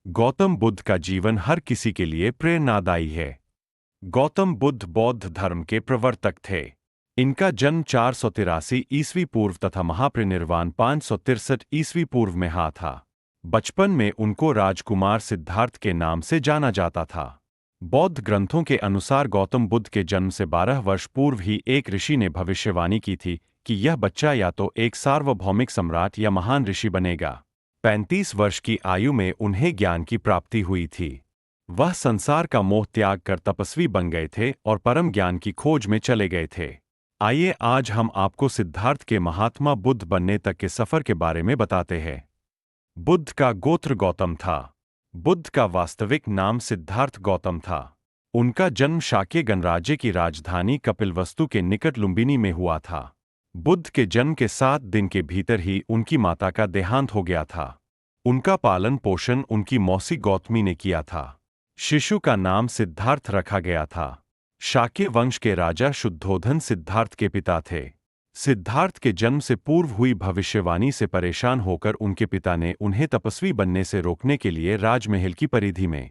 गौतम बुद्ध का जीवन हर किसी के लिए प्रेरणादायी है। गौतम बुद्ध बौद्ध धर्म के प्रवर्तक थे। इनका जन्म 483 ईस्वी पूर्व तथा महापरिनिर्वाण 563 ईस्वी पूर्व में हुआ था। बचपन में उनको राजकुमार सिद्धार्थ के नाम से जाना जाता था। बौद्ध ग्रंथों के अनुसार गौतम बुद्ध के जन्म से 12 वर्ष पूर्व ही एक ऋषि ने भविष्यवाणी की थी कि यह बच्चा या तो एक सार्वभौमिक सम्राट या महान ऋषि बनेगा। 35 वर्ष की आयु में उन्हें ज्ञान की प्राप्ति हुई थी। वह संसार का मोह त्याग कर तपस्वी बन गए थे और परम ज्ञान की खोज में चले गए थे। आइए आज हम आपको सिद्धार्थ के महात्मा बुद्ध बनने तक के सफर के बारे में बताते हैं। बुद्ध का गोत्र गौतम था। बुद्ध का वास्तविक नाम सिद्धार्थ गौतम था। उनका जन्म शाक्य गणराज्य की राजधानी कपिलवस्तु के निकट लुम्बिनी में हुआ था। बुद्ध के जन्म के 7 दिन के भीतर ही उनकी माता का देहांत हो गया था। उनका पालन पोषण उनकी मौसी गौतमी ने किया था। शिशु का नाम सिद्धार्थ रखा गया था। शाक्य वंश के राजा शुद्धोधन सिद्धार्थ के पिता थे। सिद्धार्थ के जन्म से पूर्व हुई भविष्यवाणी से परेशान होकर उनके पिता ने उन्हें तपस्वी बनने से रोकने के लिए राजमहल की परिधि में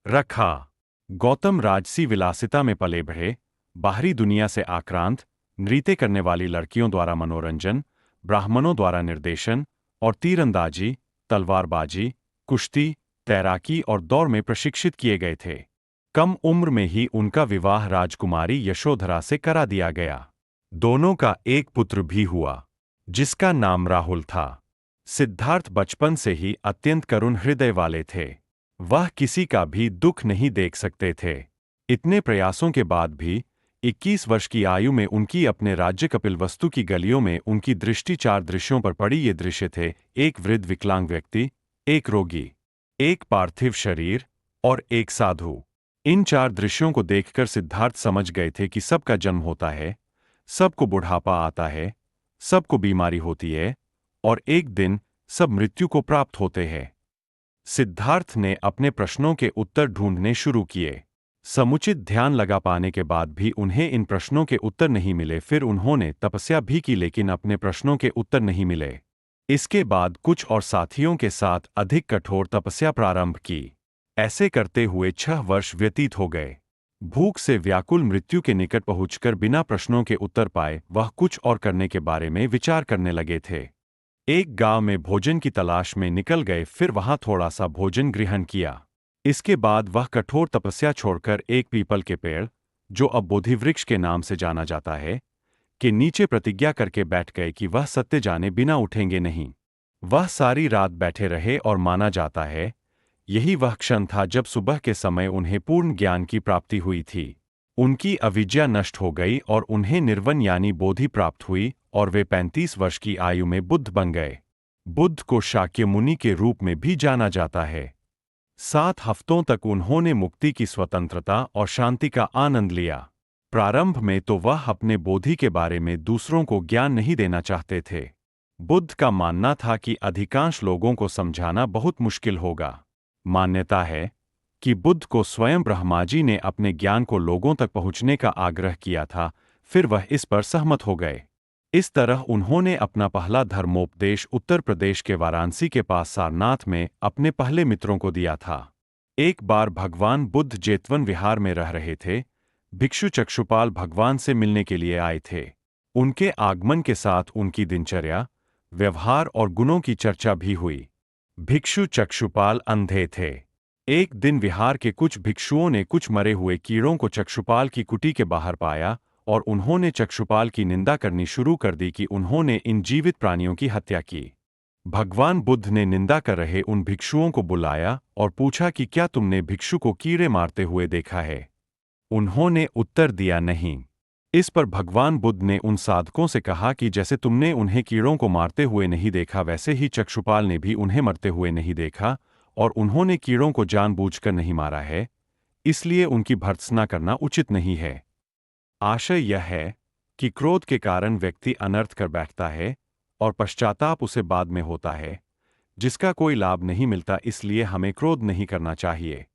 रखा। गौतम राजसी विलासिता में पले बढ़े, बाहरी दुनिया से आक्रांत, नृत्य करने वाली लड़कियों द्वारा मनोरंजन, ब्राह्मणों द्वारा निर्देशन और तीरंदाजी, तलवारबाजी, कुश्ती, तैराकी और दौड़ में प्रशिक्षित किए गए थे। कम उम्र में ही उनका विवाह राजकुमारी यशोधरा से करा दिया गया। दोनों का एक पुत्र भी हुआ, जिसका नाम राहुल था। सिद्धार्थ बचपन से ही अत्यंत करुण हृदय वाले थे। वह किसी का भी दुख नहीं देख सकते थे। इतने प्रयासों के बाद भी 21 वर्ष की आयु में उनकी अपने राज्य कपिलवस्तु की गलियों में उनकी दृष्टि 4 दृश्यों पर पड़ी। ये दृश्य थे: एक वृद्ध विकलांग व्यक्ति, एक रोगी, एक पार्थिव शरीर और एक साधु। इन 4 दृश्यों को देखकर सिद्धार्थ समझ गए थे कि सबका जन्म होता है, सबको बुढ़ापा आता है, सबको बीमारी होती है और एक दिन सब मृत्यु को प्राप्त होते हैं। सिद्धार्थ ने अपने प्रश्नों के उत्तर ढूंढने शुरू किए। समुचित ध्यान लगा पाने के बाद भी उन्हें इन प्रश्नों के उत्तर नहीं मिले। फिर उन्होंने तपस्या भी की, लेकिन अपने प्रश्नों के उत्तर नहीं मिले। इसके बाद कुछ और साथियों के साथ अधिक कठोर तपस्या प्रारंभ की। ऐसे करते हुए 6 वर्ष व्यतीत हो गए। भूख से व्याकुल मृत्यु के निकट पहुंचकर बिना प्रश्नों के उत्तर पाए वह कुछ और करने के बारे में विचार करने लगे थे। एक गांव में भोजन की तलाश में निकल गए, फिर वहां थोड़ा सा भोजन ग्रहण किया। इसके बाद वह कठोर तपस्या छोड़कर एक पीपल के पेड़, जो अब बोधि वृक्ष के नाम से जाना जाता है, के नीचे प्रतिज्ञा करके बैठ गए कि वह सत्य जाने बिना उठेंगे नहीं। वह सारी रात बैठे रहे और माना जाता है यही वह क्षण था जब सुबह के समय उन्हें पूर्ण ज्ञान की प्राप्ति हुई थी। उनकी अविद्या नष्ट हो गई और उन्हें निर्वाण यानी बोधि प्राप्त हुई और वे 35 वर्ष की आयु में बुद्ध बन गए। बुद्ध को शाक्य मुनि के रूप में भी जाना जाता है। 7 हफ्तों तक उन्होंने मुक्ति की स्वतंत्रता और शांति का आनंद लिया। प्रारंभ में तो वह अपने बोधि के बारे में दूसरों को ज्ञान नहीं देना चाहते थे। बुद्ध का मानना था कि अधिकांश लोगों को समझाना बहुत मुश्किल होगा। मान्यता है कि बुद्ध को स्वयं ब्रह्मा जी ने अपने ज्ञान को लोगों तक पहुंचने का आग्रह किया था, फिर वह इस पर सहमत हो गए। इस तरह उन्होंने अपना पहला धर्मोपदेश उत्तर प्रदेश के वाराणसी के पास सारनाथ में अपने पहले मित्रों को दिया था। एक बार भगवान बुद्ध जेतवन विहार में रह रहे थे। भिक्षु चक्षुपाल भगवान से मिलने के लिए आए थे। उनके आगमन के साथ उनकी दिनचर्या, व्यवहार और गुणों की चर्चा भी हुई। भिक्षु चक्षुपाल अंधे थे। एक दिन विहार के कुछ भिक्षुओं ने कुछ मरे हुए कीड़ों को चक्षुपाल की कुटी के बाहर पाया और उन्होंने चक्षुपाल की निंदा करनी शुरू कर दी कि उन्होंने इन जीवित प्राणियों की हत्या की। भगवान बुद्ध ने निंदा कर रहे उन भिक्षुओं को बुलाया और पूछा कि क्या तुमने भिक्षु को कीड़े मारते हुए देखा है? उन्होंने उत्तर दिया नहीं। इस पर भगवान बुद्ध ने उन साधकों से कहा कि जैसे तुमने उन्हें कीड़ों को मारते हुए नहीं देखा, वैसे ही चक्षुपाल ने भी उन्हें मरते हुए नहीं देखा और उन्होंने कीड़ों को जानबूझकर नहीं मारा है, इसलिए उनकी भर्त्सना करना उचित नहीं है। आशय यह है कि क्रोध के कारण व्यक्ति अनर्थ कर बैठता है और पश्चाताप उसे बाद में होता है, जिसका कोई लाभ नहीं मिलता। इसलिए हमें क्रोध नहीं करना चाहिए।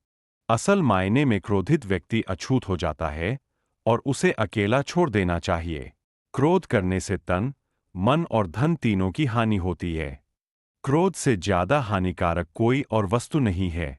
असल मायने में क्रोधित व्यक्ति अछूत हो जाता है और उसे अकेला छोड़ देना चाहिए। क्रोध करने से तन, मन और धन तीनों की हानि होती है। क्रोध से ज्यादा हानिकारक कोई और वस्तु नहीं है।